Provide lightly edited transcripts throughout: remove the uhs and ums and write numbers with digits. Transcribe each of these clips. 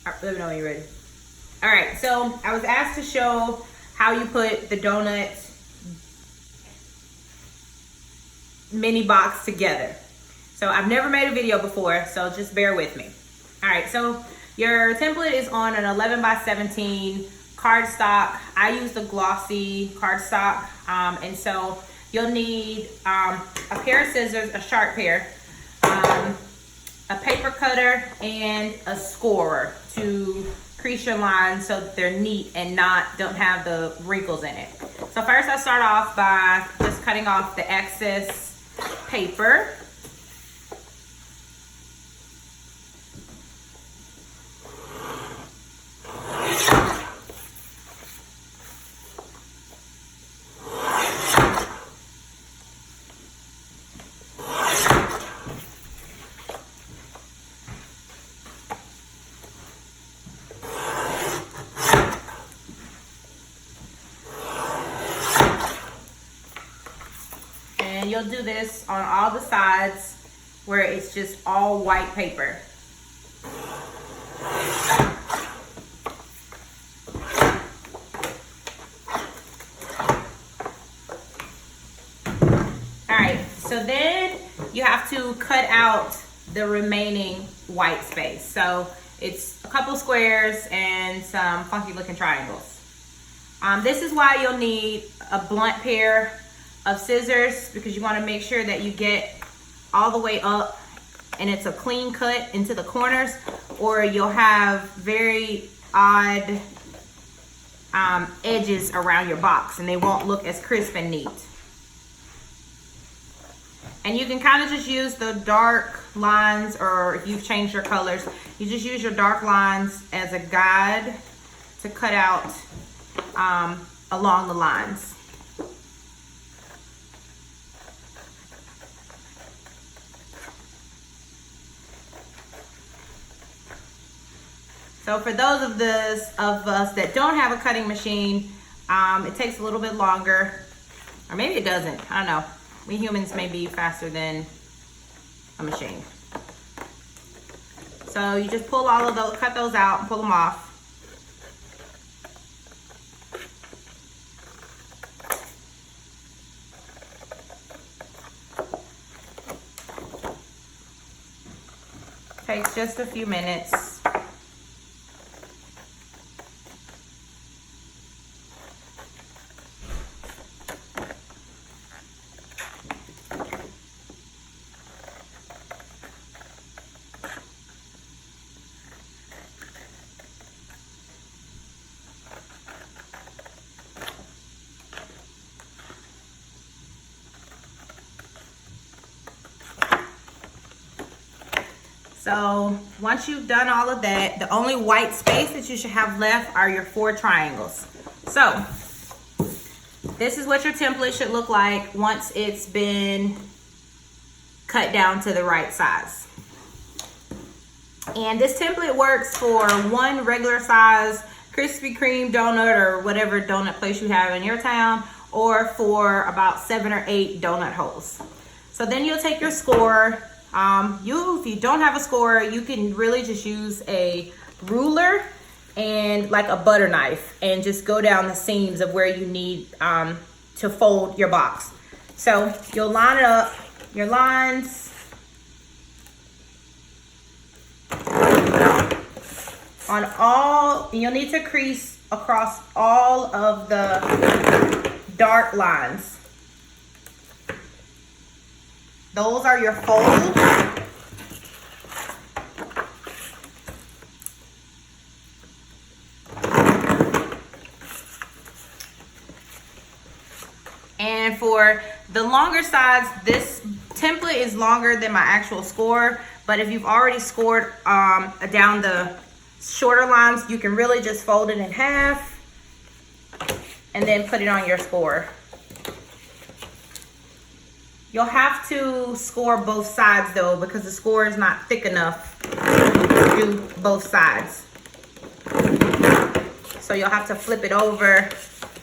Let me know when you're ready. All right, so I was asked to show how you put the donut mini box together. So I've never made a video before, so just bear with me. All right, so your template is on an 11 by 17 cardstock. I use the glossy cardstock, and so you'll need a pair of scissors, a sharp pair, a paper cutter, and a scorer to crease your lines so that they're neat and don't have the wrinkles in it. So first I start off by just cutting off the excess paper. And you'll do this on all the sides where it's just all white paper. All right, so then you have to cut out the remaining white space. So it's a couple squares and some funky looking triangles. This is why you'll need a blunt pair of scissors, because you want to make sure that you get all the way up and it's a clean cut into the corners, or you'll have very odd edges around your box and they won't look as crisp and neat. And you can kind of just use the dark lines, or if you've changed your colors, you just use your dark lines as a guide to cut out along the lines. So for those of us that don't have a cutting machine, it takes a little bit longer, or maybe it doesn't, I don't know. We humans may be faster than a machine. So you just pull all of those, cut those out and pull them off. Takes just a few minutes. So once you've done all of that, the only white space that you should have left are your 4 triangles. So this is what your template should look like once it's been cut down to the right size. And this template works for 1 regular size Krispy Kreme donut or whatever donut place you have in your town, or for about 7 or 8 donut holes. So then you'll take your scorer. If you don't have a scorer, you can really just use a ruler and like a butter knife and just go down the seams of where you need to fold your box. So you'll line up your lines on all, and you'll need to crease across all of the dark lines. Those are your folds. And for the longer sides, this template is longer than my actual score, but if you've already scored down the shorter lines, you can really just fold it in half and then put it on your score. You'll have to score both sides though, because the score is not thick enough to do both sides. So you'll have to flip it over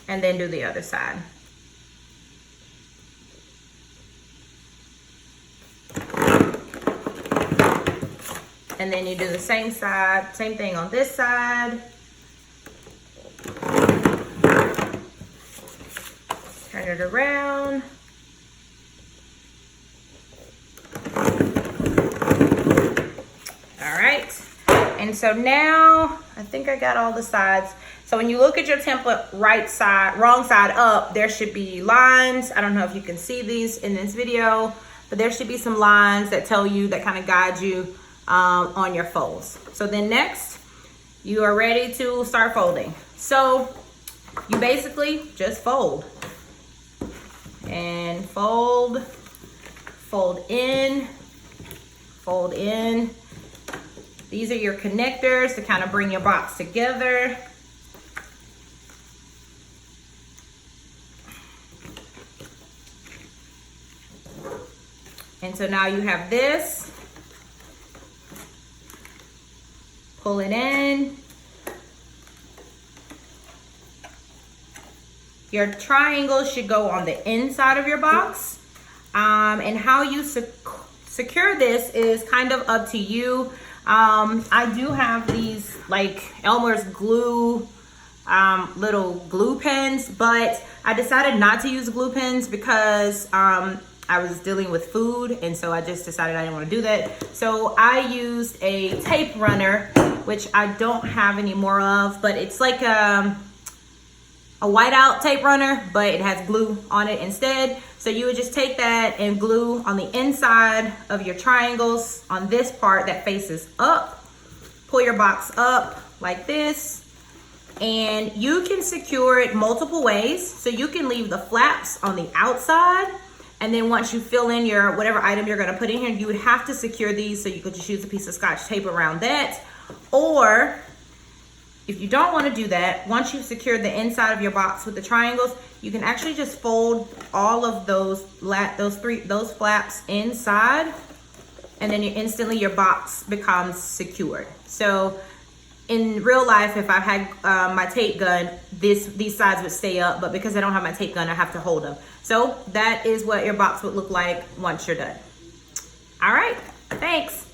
and then do the other side. And then you do the same thing on this side. Turn it around. All right. And so now I think I got all the sides. So when you look at your template, wrong side up, there should be lines. I don't know if you can see these in this video, but there should be some lines that tell you, that kind of guide you on your folds. So then next, you are ready to start folding. So you basically just fold and fold, fold in, fold in. These are your connectors to kind of bring your box together. And so now you have this. Pull it in. Your triangle should go on the inside of your box. And how you secure this is kind of up to you. I do have these like Elmer's glue, little glue pens, but I decided not to use glue pens because I was dealing with food, and so I just decided I didn't want to do that. So I used a tape runner, which I don't have any more of, but it's like a whiteout tape runner, but it has glue on it instead. So you would just take that and glue on the inside of your triangles on this part that faces up. Pull your box up like this, and you can secure it multiple ways. So you can leave the flaps on the outside, and then once you fill in your whatever item you're gonna put in here, you would have to secure these, so you could just use a piece of Scotch tape around that. Or if you don't want to do that, once you've secured the inside of your box with the triangles, you can actually just fold all of those flaps inside, and then your box becomes secured. So in real life, if I had my tape gun, these sides would stay up, but because I don't have my tape gun, I have to hold them. So that is what your box would look like once you're done. All right, thanks.